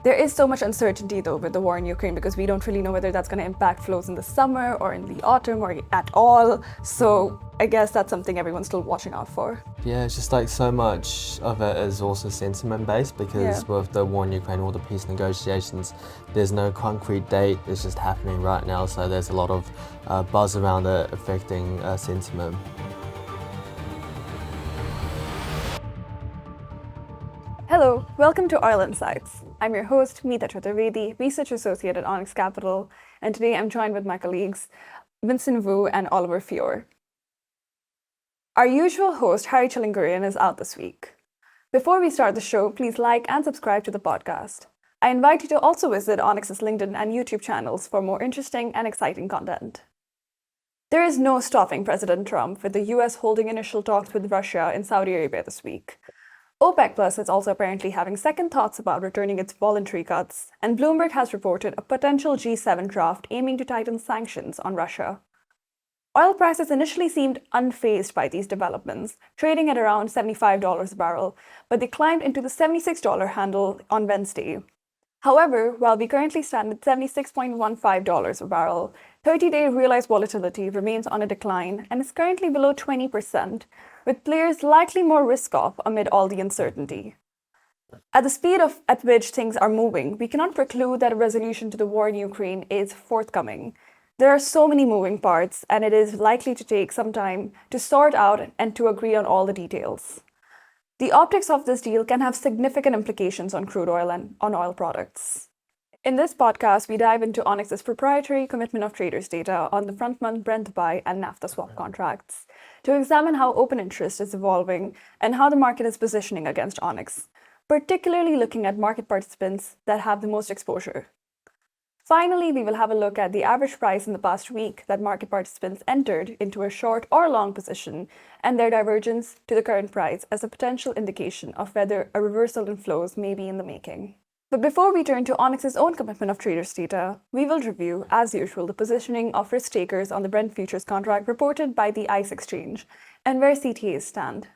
There is so much uncertainty though with the war in Ukraine because we don't really know whether that's going to impact flows in the summer or in the autumn or at all. So I guess that's something everyone's still watching out for. Yeah, it's just like so much of it is also sentiment based because with the war in Ukraine, all the peace negotiations, there's no concrete date, it's just happening right now. So there's a lot of buzz around it affecting sentiment. Hello, welcome to Oil Insights. I'm your host, Mita Chaturvedi, Research Associate at Onyx Capital, and today I'm joined with my colleagues, Vincent and Oliver Feore. Our usual host, Harry Tchilinguirian, is out this week. Before we start the show, please like and subscribe to the podcast. I invite you to also visit Onyx's LinkedIn and YouTube channels for more interesting and exciting content. There is no stopping President Trump, with the US holding initial talks with Russia in Saudi Arabia this week. OPEC Plus is also apparently having second thoughts about returning its voluntary cuts, and Bloomberg has reported a potential G7 draft aiming to tighten sanctions on Russia. Oil prices initially seemed unfazed by these developments, trading at around $75 a barrel, but they climbed into the $76 handle on Wednesday. However, while we currently stand at $76.15 a barrel, 30-day realized volatility remains on a decline and is currently below 20%, with players likely more risk-off amid all the uncertainty. At the speed at which things are moving, we cannot preclude that a resolution to the war in Ukraine is forthcoming. There are so many moving parts, and it is likely to take some time to sort out and to agree on all the details. The optics of this deal can have significant implications on crude oil and on oil products. In this podcast, we dive into Onyx's proprietary commitment of traders data on the front-month Brent buy and naphtha swap contracts to examine how open interest is evolving and how the market is positioning against Onyx, particularly looking at market participants that have the most exposure. Finally, we will have a look at the average price in the past week that market participants entered into a short or long position and their divergence to the current price as a potential indication of whether a reversal in flows may be in the making. But before we turn to Onyx's own commitment of traders data, we will review, as usual, the positioning of risk takers on the Brent futures contract reported by the ICE exchange and where CTAs stand.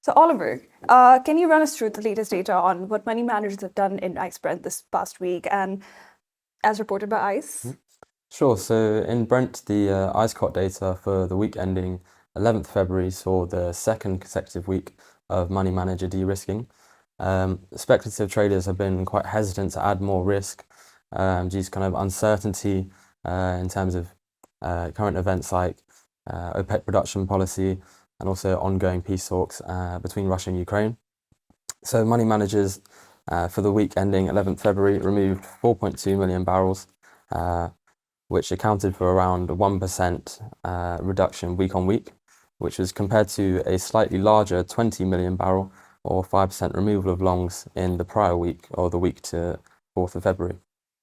So Oliver, can you run us through the latest data on what money managers have done in ICE Brent this past week and as reported by ICE? Sure. So in Brent, the ICE COT data for the week ending 11th February saw the second consecutive week of money manager de-risking. Speculative traders have been quite hesitant to add more risk due to kind of uncertainty in terms of current events like OPEC production policy and also ongoing peace talks between Russia and Ukraine. So money managers for the week ending 11th February removed 4.2 million barrels, which accounted for around 1% reduction week on week, which was compared to a slightly larger 20 million barrel or 5% removal of longs in the prior week or the week to 4th of February.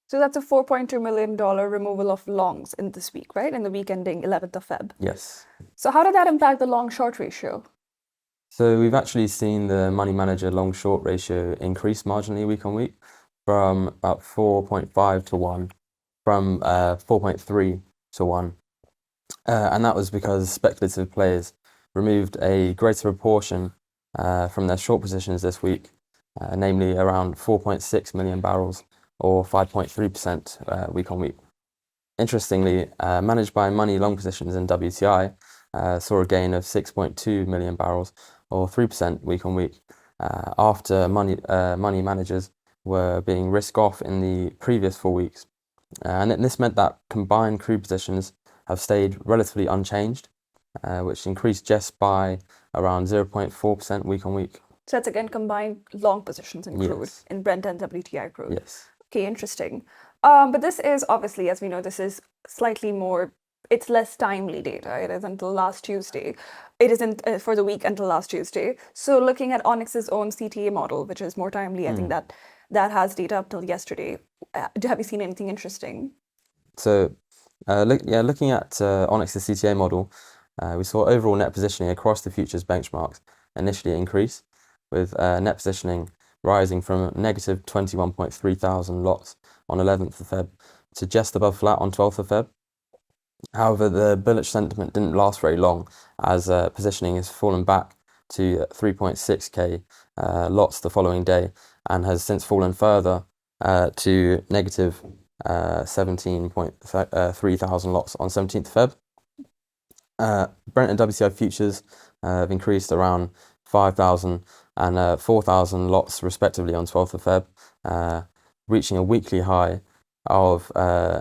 So that's a $4.2 million removal of longs in this week, right? In the week ending 11th of Feb. Yes. So how did that impact the long-short ratio? So we've actually seen the money manager long-short ratio increase marginally week on week from about 4.5 to 1 from 4.3 to 1. And that was because speculative players removed a greater proportion from their short positions this week, namely around 4.6 million barrels or 5.3% week on week. Interestingly, managed by money long positions in WTI saw a gain of 6.2 million barrels or 3% week on week after money managers were being risk off in the previous 4 weeks. And this meant that combined crude positions have stayed relatively unchanged, which increased just by around 0.4% week on week. So that's again combined long positions in crude, in Brent and WTI crude. Yes. Okay, interesting. But this is obviously, as we know, this is slightly more, it's less timely data. It is until last Tuesday. It isn't for the week until last Tuesday. So looking at Onyx's own CTA model, which is more timely, I think that has data up till yesterday. Have you seen anything interesting? So looking at Onyx's CTA model, we saw overall net positioning across the futures benchmarks initially increase, with net positioning rising from negative 21.3 thousand lots on 11th of Feb to just above flat on 12th of Feb. However, the bullish sentiment didn't last very long, as positioning has fallen back to 3.6k lots the following day, and has since fallen further to negative 17.3 thousand lots on 17th Feb. Brent and WTI futures have increased around 5,000 and 4,000 lots respectively on 12th of Feb, reaching a weekly high of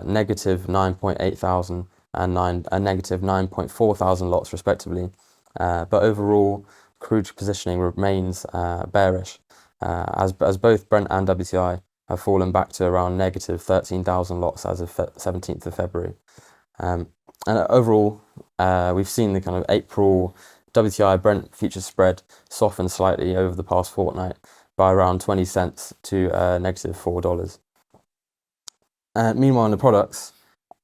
negative 9.8 thousand and negative 9.4 thousand lots respectively. But overall, crude positioning remains bearish, as both Brent and WTI have fallen back to around negative 13,000 lots as of 17th of February. And overall, we've seen the kind of April WTI Brent future spread soften slightly over the past fortnight by around 20 cents to negative $4. Meanwhile, in the products,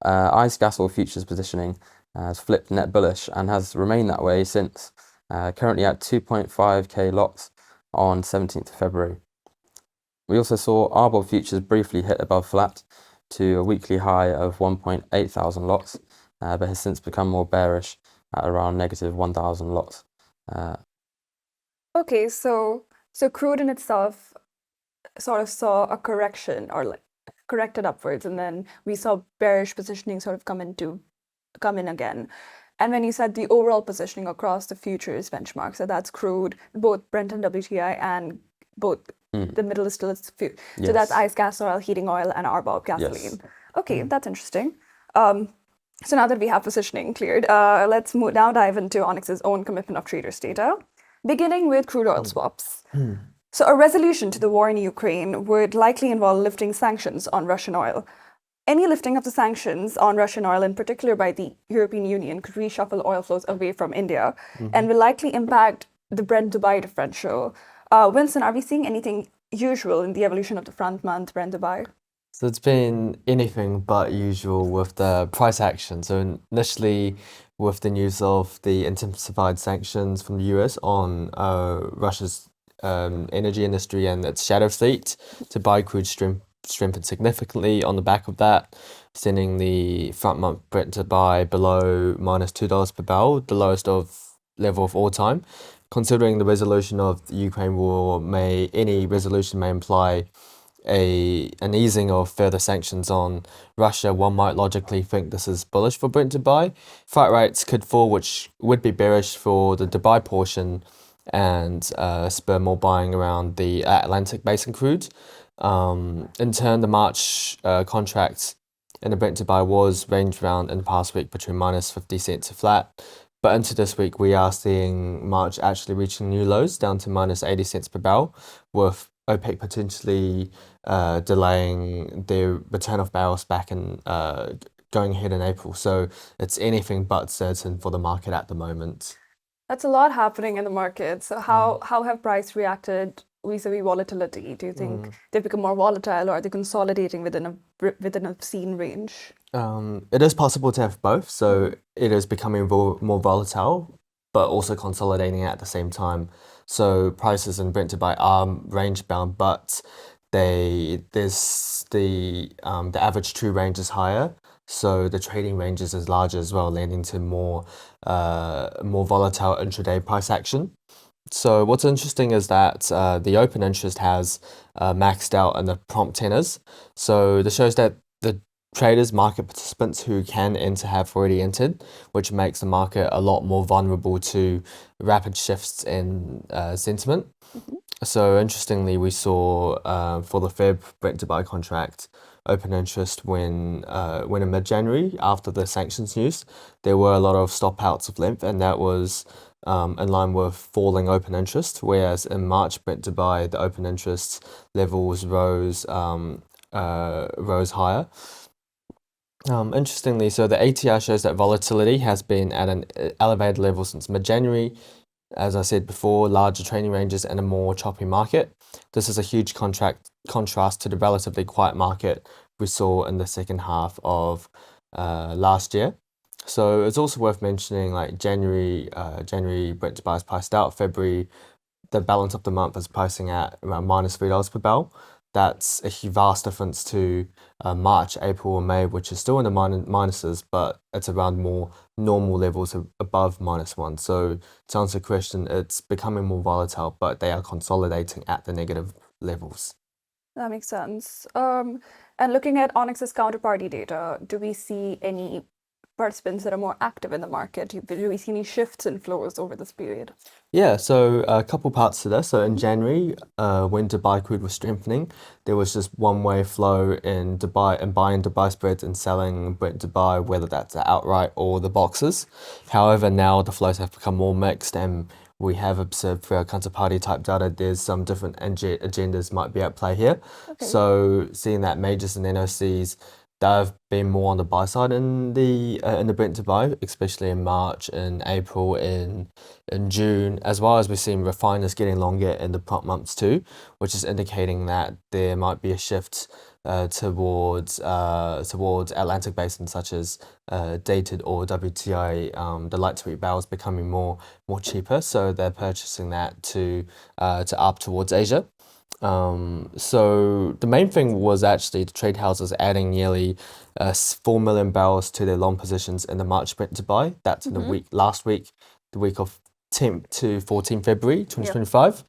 ICE gas oil futures positioning has flipped net bullish and has remained that way since, currently at 2.5k lots on 17th of February. We also saw RBOB futures briefly hit above flat to a weekly high of 1.8 thousand lots, but has since become more bearish at around negative 1,000 lots. Okay, so crude in itself sort of saw a correction or like corrected upwards, and then we saw bearish positioning sort of come in again. And when you said the overall positioning across the futures benchmark, so that's crude, both Brent and WTI, and both the middle is still so that's ICE gas oil, heating oil, and RBOB gasoline. Yes. Okay, that's interesting. So now that we have positioning cleared, let's now dive into Onyx's own commitment of traders data, beginning with crude oil swaps. So a resolution to the war in Ukraine would likely involve lifting sanctions on Russian oil. Any lifting of the sanctions on Russian oil, in particular by the European Union, could reshuffle oil flows away from India and will likely impact the Brent-Dubai differential. Vincent, are we seeing anything usual in the evolution of the front-month Brent-Dubai? So it's been anything but usual with the price action. So initially, with the news of the intensified sanctions from the US on Russia's energy industry and its shadow fleet, to buy crude strengthened significantly on the back of that, sending the front month Brent to buy below minus $2 per barrel, the lowest level of all time. Considering the resolution of the Ukraine war, any resolution may imply an easing of further sanctions on Russia, one might logically think this is bullish for Brent to buy. Freight rates could fall, which would be bearish for the Dubai portion, and spur more buying around the Atlantic basin crude. In turn, the March contract in the Brent to buy was ranged around in the past week between minus 50 cents to flat. But into this week, we are seeing March actually reaching new lows down to minus 80 cents per barrel, with OPEC potentially delaying their return of barrels back and going ahead in April. So it's anything but certain for the market at the moment. That's a lot happening in the market. So how have price reacted vis-a-vis volatility? Do you think they've become more volatile, or are they consolidating within an obscene range? It is possible to have both. So it is becoming more volatile, but also consolidating at the same time. So prices in Brent to buy are range bound, but the average true range is higher. So the trading ranges is larger as well, leading to more volatile intraday price action. So what's interesting is that the open interest has maxed out in the prompt tenors. So this shows that the traders, market participants who can enter have already entered, which makes the market a lot more vulnerable to rapid shifts in sentiment. So interestingly, we saw for the Feb Brent to buy contract open interest when in mid-January after the sanctions news, there were a lot of stop outs of length, and that was in line with falling open interest. Whereas in March Brent to buy, the open interest levels rose higher. Interestingly, so the ATR shows that volatility has been at an elevated level since mid-January. As I said before, larger trading ranges and a more choppy market. This is a huge contrast to the relatively quiet market we saw in the second half of last year. So it's also worth mentioning, like January Brent to buy is priced out. February, the balance of the month is pricing at around minus $3 per barrel. That's a vast difference to March, April, and May, which is still in the minuses, but it's around more normal levels above -1. So to answer the question, it's becoming more volatile, but they are consolidating at the negative levels. That makes sense. And looking at Onyx's counterparty data, do we see any participants that are more active in the market? Do we see any shifts in flows over this period? Yeah, so a couple parts to this. So in January, when Dubai crude was strengthening, there was just one-way flow in Dubai and buying Dubai spreads and selling Brent Dubai, whether that's outright or the boxes. However, now the flows have become more mixed, and we have observed for our counterparty type data, there's some different agendas might be at play here. Okay. So seeing that majors and NOCs, they've been more on the buy side in the Brent Dubai, especially in March, in April, in June, as well as we've seen refiners getting longer in the prompt months too, which is indicating that there might be a shift towards Atlantic basins such as dated or WTI, the light sweet barrels becoming more cheaper, so they're purchasing that to up towards Asia. So the main thing was actually the trade houses adding nearly 4 million barrels to their long positions in the March Brent Dubai. That's in last week, the week of 10th to 14th February 2025.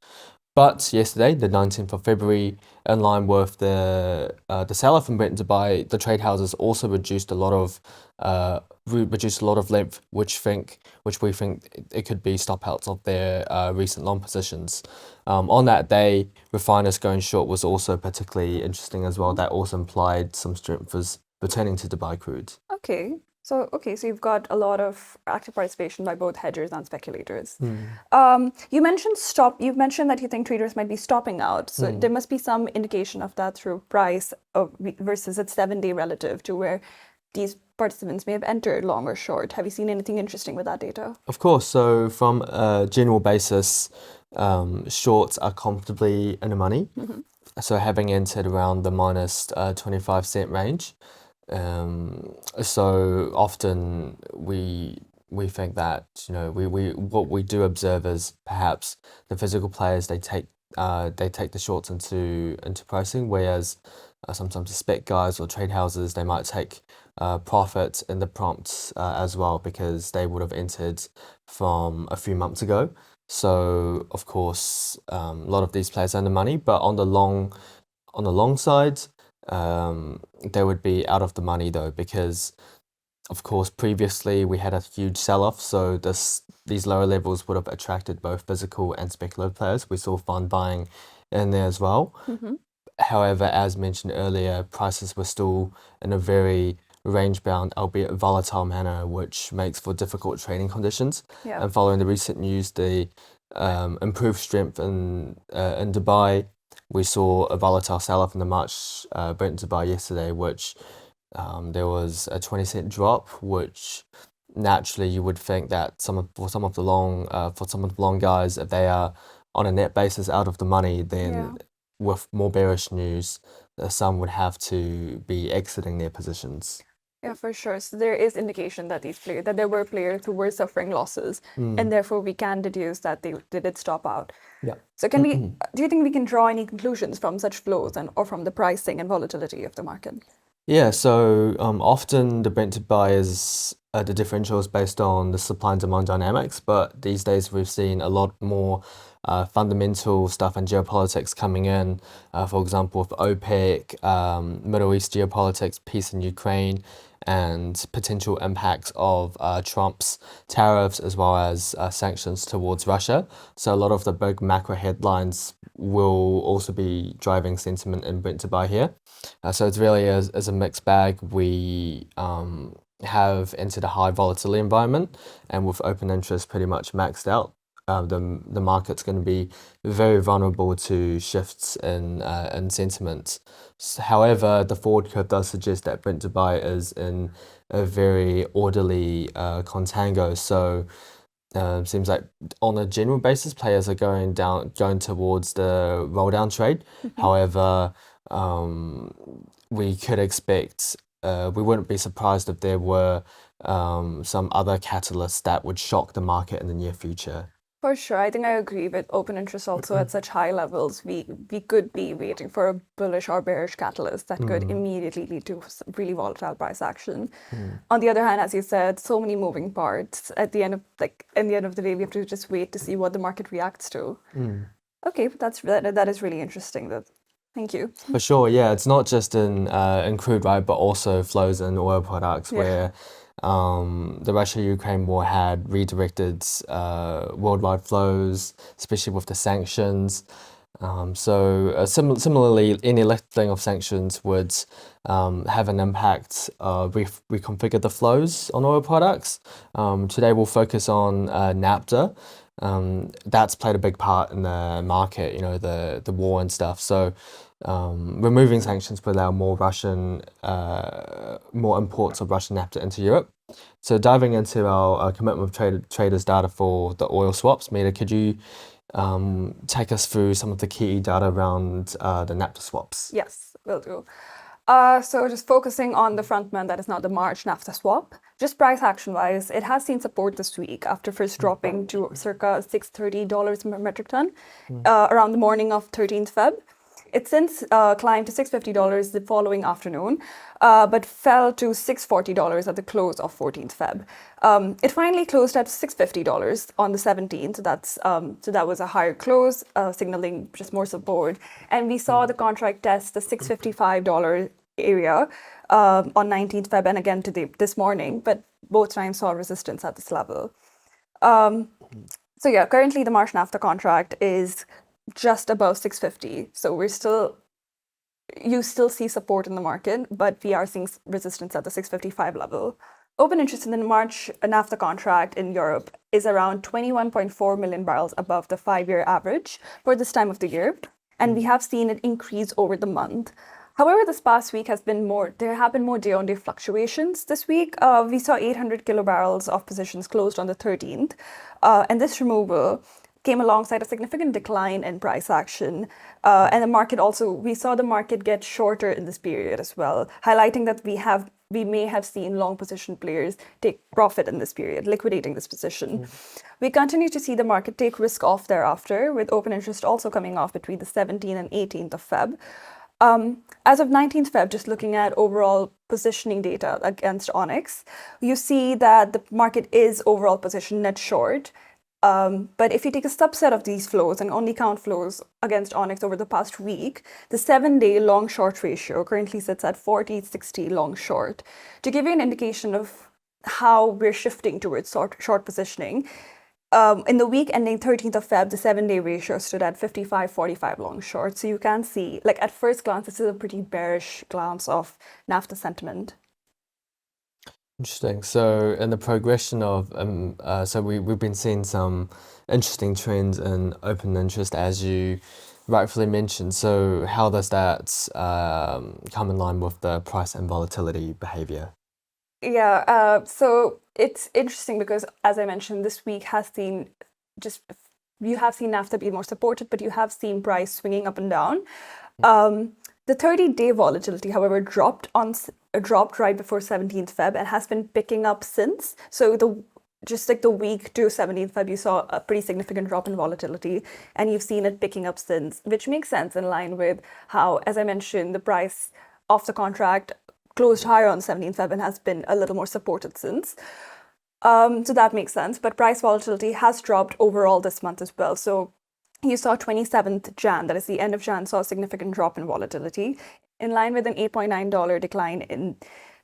But yesterday, the 19th of February, in line with the sell-off in Brent Dubai, the trade houses also reduced a lot of length, which we think it could be stop outs of their recent long positions. On that day, refiners going short was also particularly interesting as well. That also implied some strength was returning to Dubai crude. Okay. So you've got a lot of active participation by both hedgers and speculators. You mentioned that you think traders might be stopping out. So there must be some indication of that through price versus its 7-day relative to where these participants may have entered long or short. Have you seen anything interesting with that data? Of course. So from a general basis, shorts are comfortably in the money. So having entered around the minus 25 cent range. So often we think that we what we do observe is perhaps the physical players they take the shorts into pricing, whereas sometimes the spec guys or trade houses they might take profit in the prompts as well because they would have entered from a few months ago. So of course a lot of these players earn the money, but on the long side. They would be out of the money though, because of course previously we had a huge sell-off, so these lower levels would have attracted both physical and speculative players. We saw fund buying in there as well. However, as mentioned earlier, prices were still in a very range-bound, albeit volatile manner, which makes for difficult trading conditions. Yeah. And following the recent news, the improved strength in Dubai, we saw a volatile sell-off in the March Brent Dubai yesterday, which there was a 20-cent drop, which naturally you would think that for some of the long guys, if they are on a net basis out of the money, then with more bearish news, some would have to be exiting their positions. Yeah, for sure. So there is indication that there were players who were suffering losses, and therefore we can deduce that they did stop out. Yeah. So do you think we can draw any conclusions from such flows or from the pricing and volatility of the market? Yeah, so often the Brent Dubai is the differential is based on the supply and demand dynamics, but these days we've seen a lot more fundamental stuff and geopolitics coming in. For example, with OPEC, Middle East geopolitics, peace in Ukraine, and potential impacts of Trump's tariffs as well as sanctions towards Russia. So a lot of the big macro headlines will also be driving sentiment in Brent Dubai here. So it's really as a mixed bag. We have entered a high volatility environment, and with open interest pretty much maxed out, the market's going to be very vulnerable to shifts in sentiment. However, the forward curve does suggest that Brent Dubai is in a very orderly contango. So seems like on a general basis, players are going towards the roll down trade. However, we could expect. We wouldn't be surprised if there were some other catalysts that would shock the market in the near future. For sure, I think I agree with open interest also at such high levels. We could be waiting for a bullish or bearish catalyst that could immediately lead to some really volatile price action. On the other hand, as you said, so many moving parts. In the end of the day, we have to just wait to see what the market reacts to. Okay, that is really interesting. Thank you. For sure, yeah. It's not just in crude, right, but also flows in oil products where the Russia-Ukraine war had redirected worldwide flows, especially with the sanctions. Similarly, any lifting of sanctions would have an impact, reconfigure the flows on oil products. Today we'll focus on naphtha. That's played a big part in the market, the war and stuff. So removing sanctions would allow more imports of Russian naphtha into Europe. So diving into our commitment of traders data for the oil swaps, Mita, could you take us through some of the key data around the naphtha swaps? Yes, will do. So just focusing on the front man, that is not the March naphtha swap. Just price action wise, it has seen support this week after first dropping to circa $630 per metric ton around the morning of 13th Feb. It since climbed to $650 the following afternoon, but fell to $640 at the close of 14th Feb. It finally closed at $650 on the 17th. So that was a higher close, signaling just more support. And we saw the contract test the $655 area on 19th Feb and again this morning, but both times saw resistance at this level. So yeah, currently the March naphtha contract is just above 650. So you still see support in the market, but we are seeing resistance at the 655 level. Open interest in the March naphtha contract in Europe is around 21.4 million barrels above the 5-year average for this time of the year, and we have seen it increase over the month. However, this past week there have been more day-on-day fluctuations this week. We saw 800 kilobarrels of positions closed on the 13th, and this removal came alongside a significant decline in price action. And we saw the market get shorter in this period as well, highlighting that we may have seen long position players take profit in this period, liquidating this position. We continue to see the market take risk off thereafter, with open interest also coming off between the 17th and 18th of Feb. As of 19th Feb, just looking at overall positioning data against Onyx, you see that the market is overall positioned net short. But if you take a subset of these flows and only count flows against Onyx over the past week, the 7-day long-short ratio currently sits at 40-60 long-short. To give you an indication of how we're shifting towards short positioning, in the week ending 13th of Feb, the 7-day ratio stood at 55-45 long-short. So you can see, at first glance, this is a pretty bearish glance of naphtha sentiment. Interesting. So in the progression of, we've been seeing some interesting trends in open interest, as you rightfully mentioned. So how does that come in line with the price and volatility behavior? Yeah, so it's interesting because, as I mentioned, this week you have seen naphtha be more supported, but you have seen price swinging up and down. The 30-day volatility, however, dropped right before 17th Feb and has been picking up since. So the week to 17th Feb, you saw a pretty significant drop in volatility, and you've seen it picking up since, which makes sense in line with how, as I mentioned, the price of the contract closed higher on 17th Feb and has been a little more supported since. So that makes sense. But price volatility has dropped overall this month as well. So you saw 27th Jan, that is the end of Jan, saw a significant drop in volatility, in line with an $8.9 decline in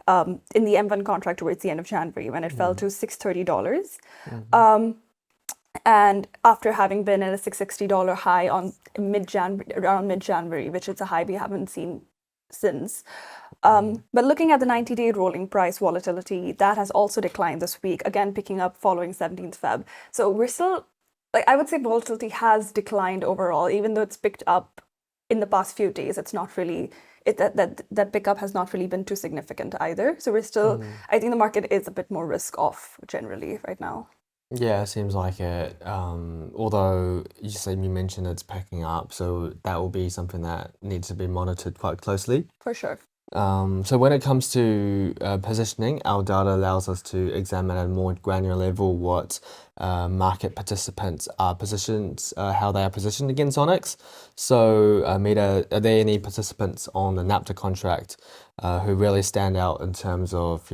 the M1 contract towards the end of January, when it fell to $630. And after having been at a $660 high around mid-January, which is a high we haven't seen since. But looking at the 90-day rolling price volatility, that has also declined this week, again picking up following 17th Feb. So we're still, I would say volatility has declined overall, even though it's picked up in the past few days. It's not really, that pickup has not really been too significant either. So we're still, I think the market is a bit more risk off generally right now. Yeah, it seems like it. Although you mentioned it's picking up, so that will be something that needs to be monitored quite closely. For sure. So when it comes to positioning, our data allows us to examine at a more granular level what market participants are positioned, how they are positioned against Onyx. So, Mita, are there any participants on the naphtha contract who really stand out in terms of,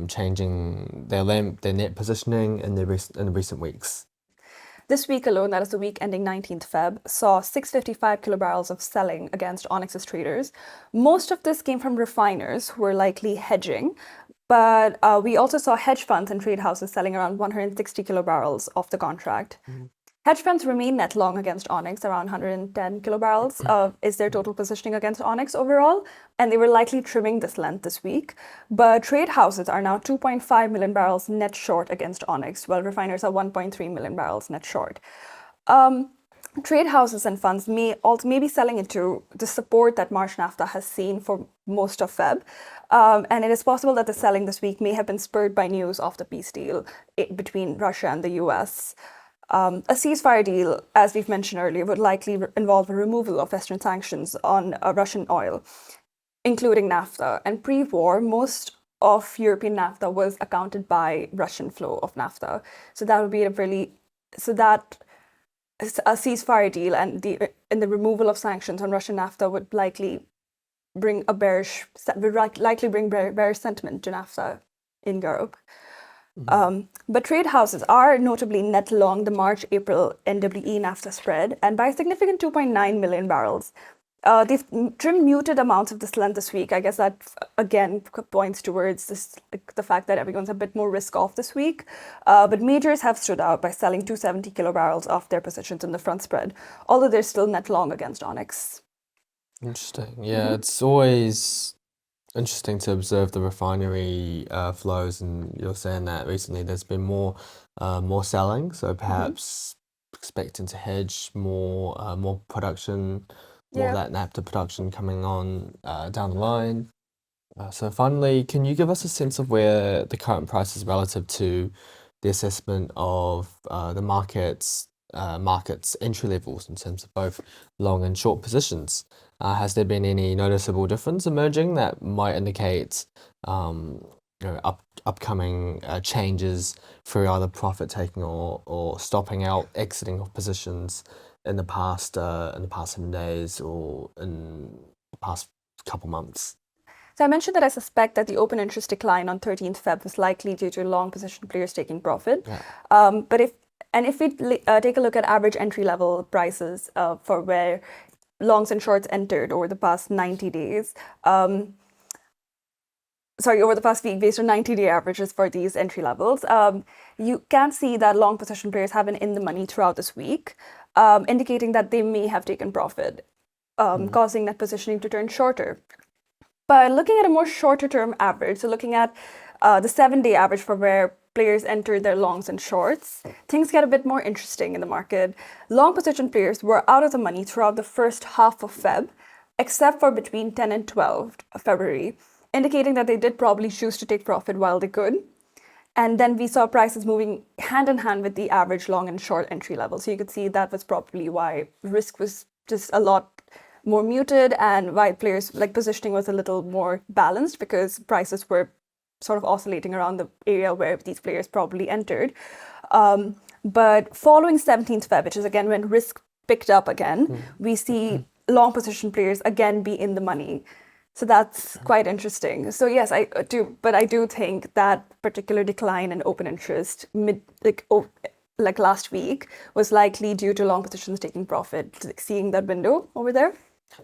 changing their net positioning in the recent weeks? This week alone, that is the week ending 19th Feb, saw 655 kilobarrels of selling against Onyx's traders. Most of this came from refiners who were likely hedging, but we also saw hedge funds and trade houses selling around 160 kilobarrels of the contract. Hedge funds remain net long against Onyx, around 110 kilobarrels is their total positioning against Onyx overall, and they were likely trimming this length this week. But trade houses are now 2.5 million barrels net short against Onyx, while refiners are 1.3 million barrels net short. Trade houses and funds may be selling into the support that March naphtha has seen for most of Feb. And it is possible that the selling this week may have been spurred by news of the peace deal between Russia and the US. A ceasefire deal, as we've mentioned earlier, would likely involve a removal of Western sanctions on Russian oil, including naphtha. And pre-war, most of European naphtha was accounted by Russian flow of naphtha. So that would be a ceasefire deal and the removal of sanctions on Russian naphtha would likely bring bearish sentiment to naphtha in Europe. But trade houses are notably net long the March-April NWE naphtha spread, and by a significant 2.9 million barrels. They've trimmed muted amounts of this length this week. I guess that, again, points towards the fact that everyone's a bit more risk-off this week. But majors have stood out by selling 270 kilobarrels off their positions in the front spread, although they're still net long against Onyx. Interesting. Yeah, it's always interesting to observe the refinery flows, and you're saying that recently there's been more selling, so perhaps expecting to hedge more production, more of that naphtha production coming on down the line. So finally, can you give us a sense of where the current price is relative to the assessment of the market's entry levels in terms of both long and short positions? Has there been any noticeable difference emerging that might indicate upcoming changes for either profit taking or stopping out, exiting of positions in the past 7 days or in the past couple months? So I mentioned that I suspect that the open interest decline on 13th Feb was likely due to long position players taking profit. Yeah. But if we take a look at average entry level prices for where longs and shorts entered over the past 90 days, over the past week, based on 90-day averages for these entry levels, you can see that long position players have been in the money throughout this week, indicating that they may have taken profit, causing that positioning to turn shorter. But looking at a more shorter term average, so looking at the 7-day average for where players enter their longs and shorts, things get a bit more interesting in the market. Long position players were out of the money throughout the first half of Feb, except for between 10 and 12 February, indicating that they did probably choose to take profit while they could. And then we saw prices moving hand in hand with the average long and short entry level. So you could see that was probably why risk was just a lot more muted and why players positioning was a little more balanced because prices were sort of oscillating around the area where these players probably entered. But following 17th Feb, which is again when risk picked up again, we see long position players again be in the money. So that's quite interesting. So yes, I do think that particular decline in open interest last week was likely due to long positions taking profit, seeing that window over there.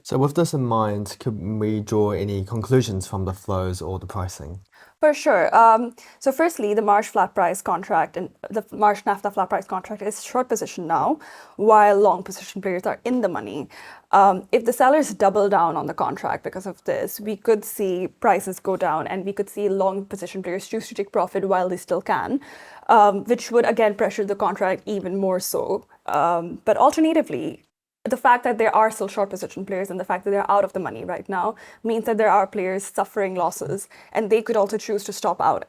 So with this in mind, could we draw any conclusions from the flows or the pricing? For sure. So firstly, the March flat price contract and the March naphtha flat price contract is short position now, while long position players are in the money. If the sellers double down on the contract because of this, we could see prices go down and we could see long position players choose to take profit while they still can, which would again pressure the contract even more so. But alternatively, the fact that there are still short position players and the fact that they're out of the money right now means that there are players suffering losses and they could also choose to stop out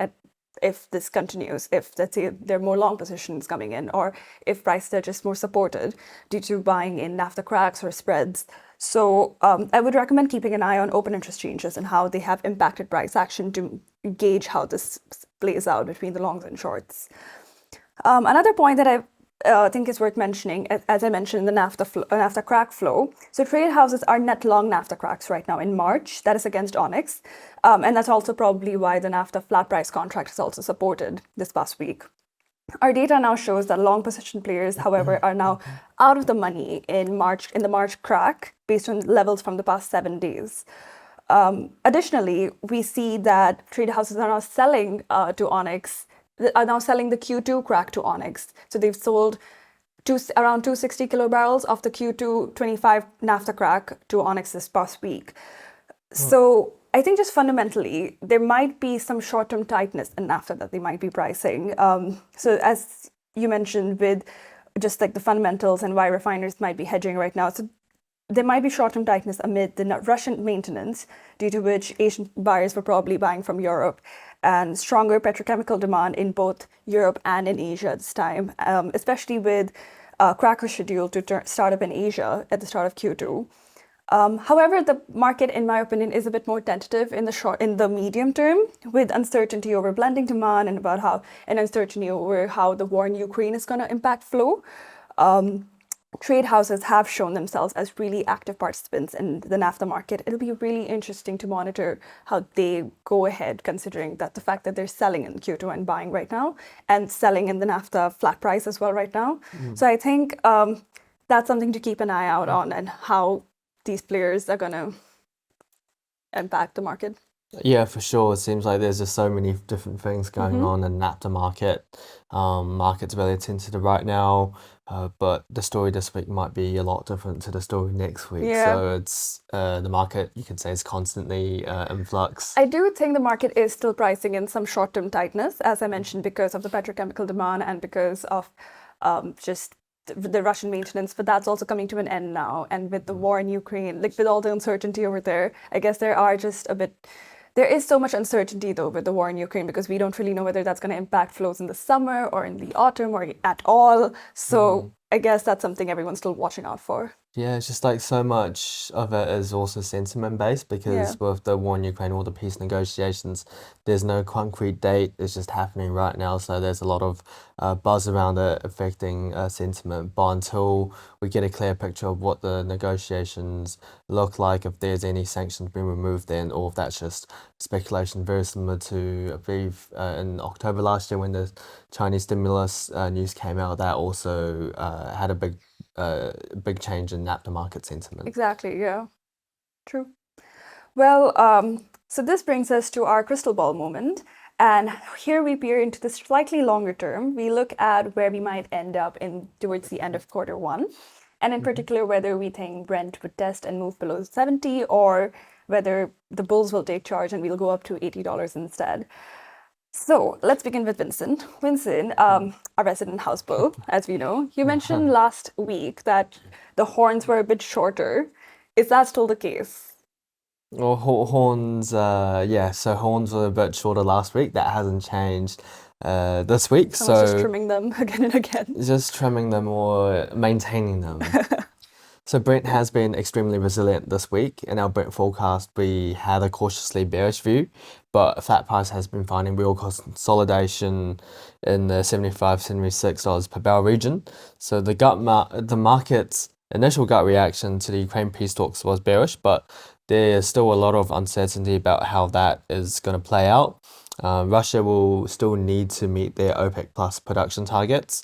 if this continues, if let's say there are more long positions coming in or if prices are just more supported due to buying in naphtha cracks or spreads. So I would recommend keeping an eye on open interest changes and how they have impacted price action to gauge how this plays out between the longs and shorts. Another point that I think is worth mentioning, as I mentioned, the naphtha crack flow. So trade houses are net long naphtha cracks right now in March. That is against Onyx. And that's also probably why the naphtha flat price contract is also supported this past week. Our data now shows that long position players, however, are now out of the money in the March crack based on levels from the past 7 days. Additionally, we see that trade houses are now selling to Onyx, are now selling the Q2 crack to Onyx. So they've sold around 260 kilobarrels of the Q2 25 naphtha crack to Onyx this past week. So I think just fundamentally, there might be some short-term tightness in naphtha that they might be pricing. So as you mentioned, with just like the fundamentals and why refiners might be hedging right now, so there might be short-term tightness amid the Russian maintenance, due to which Asian buyers were probably buying from Europe, and stronger petrochemical demand in both Europe and in Asia this time, especially with crackers scheduled to start up in Asia at the start of Q2. However, the market, in my opinion, is a bit more tentative in the medium term, with uncertainty over blending demand and uncertainty over how the war in Ukraine is going to impact flow. Trade houses have shown themselves as really active participants in the naphtha market. It'll be really interesting to monitor how they go ahead, considering that the fact that they're selling in Q2 and buying right now, and selling in the naphtha flat price as well right now. So I think that's something to keep an eye out on, and how these players are going to impact the market. Yeah, for sure. It seems like there's just so many different things going on in the naphtha market. Market's really tentative right now, but the story this week might be a lot different to the story next week. Yeah. So it's the market, you can say, is constantly in flux. I do think the market is still pricing in some short-term tightness, as I mentioned, because of the petrochemical demand and because of just the Russian maintenance, but that's also coming to an end now. And with the war in Ukraine, like with all the uncertainty over there, I guess there is so much uncertainty though with the war in Ukraine, because we don't really know whether that's going to impact flows in the summer or in the autumn or at all. So I guess that's something everyone's still watching out for. Yeah, it's just like so much of it is also sentiment based, because with the war in Ukraine, all the peace negotiations, there's no concrete date. It's just happening right now. So there's a lot of buzz around it affecting sentiment. But until we get a clear picture of what the negotiations look like, if there's any sanctions being removed, then all of that's just speculation, very similar to, I believe, in October last year when the Chinese stimulus news came out. That also had a big change in naphtha market sentiment. Exactly, yeah. True. Well, so this brings us to our crystal ball moment. And here we peer into the slightly longer term. We look at where we might end up towards the end of Q1. And in particular, whether we think Brent would test and move below 70, or whether the bulls will take charge and we'll go up to $80 instead. So let's begin with Vincent. Vincent, our resident house bull, as we know, you mentioned last week that the horns were a bit shorter. Is that still the case? Well, horns, yeah, so horns were a bit shorter last week. That hasn't changed this week. Someone's just trimming them again and again. Just trimming them or maintaining them. So Brent has been extremely resilient this week. In our Brent forecast, we had a cautiously bearish view, but flat price has been finding real consolidation in the $75-$76 per barrel region. So the market's initial gut reaction to the Ukraine peace talks was bearish, but there's still a lot of uncertainty about how that is going to play out. Russia will still need to meet their OPEC plus production targets.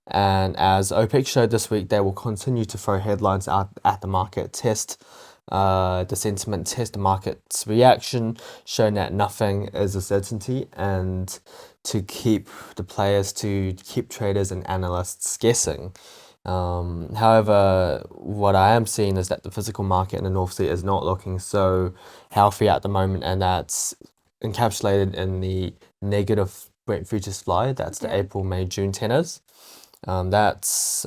And as OPEC showed this week, they will continue to throw headlines out at the market, test the sentiment, test the market's reaction, showing that nothing is a certainty, and to keep traders and analysts guessing. However, what I am seeing is that the physical market in the North Sea is not looking so healthy at the moment, and that's encapsulated in the negative Brent futures supply. That's the April, May, June tenors. That's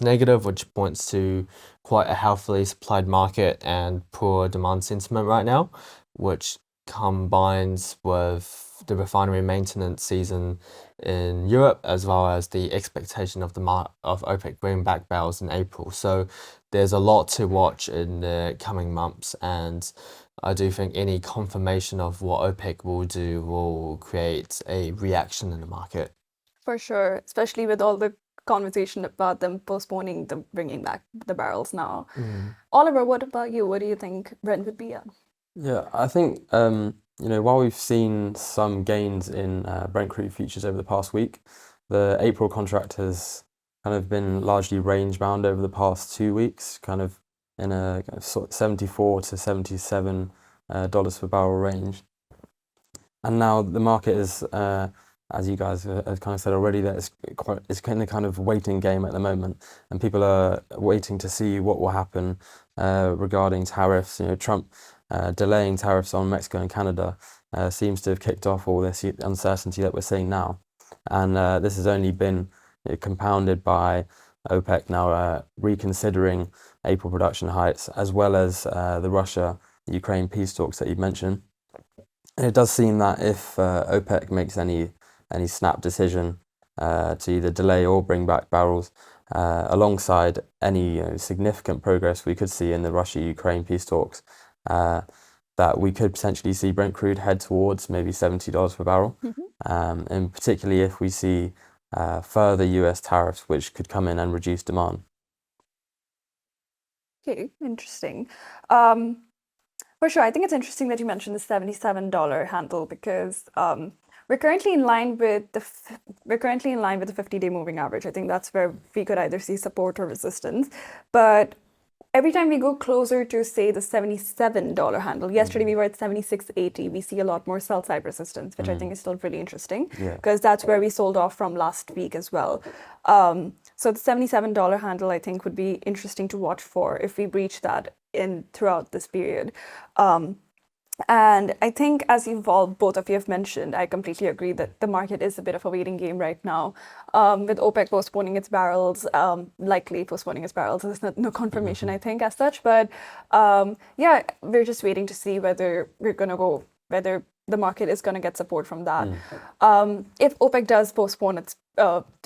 negative, which points to quite a healthily supplied market and poor demand sentiment right now, which combines with the refinery maintenance season in Europe, as well as the expectation of OPEC bringing back barrels in April. So there's a lot to watch in the coming months, and I do think any confirmation of what OPEC will do will create a reaction in the market. For sure, especially with all the conversation about them postponing the bringing back the barrels now. Oliver, what about you? What do you think Brent would be at? Yeah, I think While we've seen some gains in Brent crude futures over the past week, the April contract has kind of been largely range bound over the past 2 weeks, kind of in a sort of $74 to $77 per barrel range. And now the market is, as you guys have kind of said already, that it's in a kind of waiting game at the moment, and people are waiting to see what will happen regarding tariffs. Trump delaying tariffs on Mexico and Canada seems to have kicked off all this uncertainty that we're seeing now, and this has only been compounded by OPEC now reconsidering April production heights, as well as the Russia-Ukraine peace talks that you mentioned. And it does seem that if OPEC makes any snap decision to either delay or bring back barrels, alongside any significant progress we could see in the Russia-Ukraine peace talks, that we could potentially see Brent crude head towards maybe $70 per barrel, and particularly if we see further US tariffs, which could come in and reduce demand. Okay, interesting. For sure, I think it's interesting that you mentioned the $77 handle, because we're currently in line with the 50-day moving average. I think that's where we could either see support or resistance. But every time we go closer to, say, the $77 handle, yesterday we were at 76.80, we see a lot more sell side resistance, which I think is still really interesting, because that's where we sold off from last week as well. So the $77 handle, I think, would be interesting to watch for if we breach that throughout this period. And I think, as both of you have mentioned, I completely agree that the market is a bit of a waiting game right now, with OPEC postponing its barrels, likely postponing its barrels. There's no confirmation, I think, as such. But yeah, we're just waiting to see whether the market is going to get support from that. If OPEC does postpone its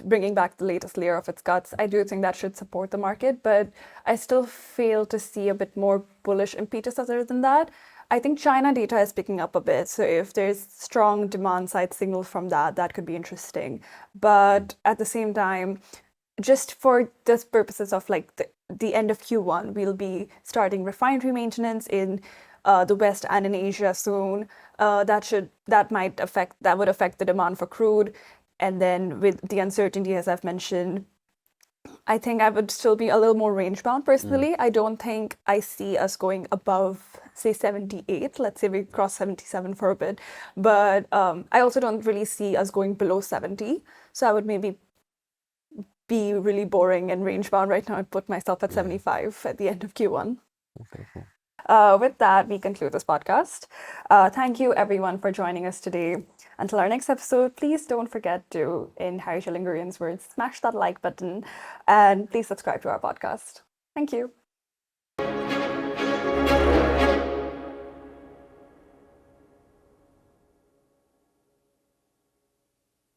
bringing back the latest layer of its cuts, I do think that should support the market. But I still fail to see a bit more bullish impetus other than that. I think China data is picking up a bit. So if there's strong demand side signals from that could be interesting. But at the same time, just for the purposes of like the end of Q1, we'll be starting refinery maintenance in the West and in Asia soon. That would affect the demand for crude. And then with the uncertainty, as I've mentioned, I think I would still be a little more range bound personally. I don't think I see us going above, say, 78. Let's say we cross 77 for a bit. But I also don't really see us going below 70. So I would maybe be really boring and range bound right now and put myself at 75 at the end of Q1. Okay, cool. With that, we conclude this podcast. Thank you, everyone, for joining us today. Until our next episode, please don't forget to, in Harry Tchilinguirian's words, smash that like button, and please subscribe to our podcast. Thank you.